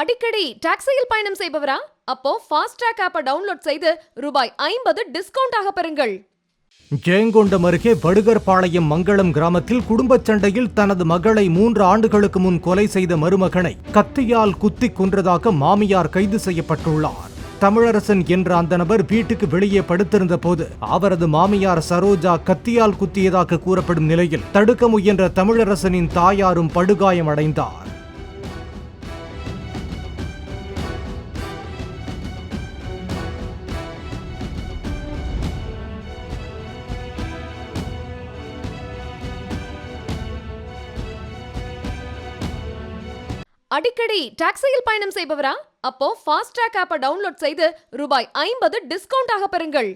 அடிக்கடி டாக்ஸியில் பயணம் செய்பவரா? அப்போ ஃபாஸ்ட்ராக் ஆப்பை டவுன்லோட் செய்து ரூபாய் 50 டிஸ்கவுண்ட் ஆக பெறுங்கள். ஜெயங்கொண்டம் அருகே வடுகர்பாளையம் மங்களம் கிராமத்தில் குடும்பச் சண்டையில் தனது மகளை 3 ஆண்டுகளுக்கு முன் கொலை செய்த மருமகனை கத்தியால் குத்தி கொன்றதாக மாமியார் கைது செய்யப்பட்டுள்ளார். தமிழரசன் என்ற அந்த நபர் வீட்டுக்கு வெளியே படுத்திருந்த போது அவரது மாமியார் சரோஜா கத்தியால் குத்தியதாக கூறப்படும் நிலையில் தடுக்க முயன்ற தமிழரசனின் தாயாரும் படுகாயமடைந்தார். அடிக்கடி டாக்ஸியில் பயணம் செய்பவரா? அப்போ ஃபாஸ்ட்ராக் ஆப்பை டவுன்லோட் செய்து ரூபாய் 50 டிஸ்கவுண்ட் ஆக பெறுங்கள்.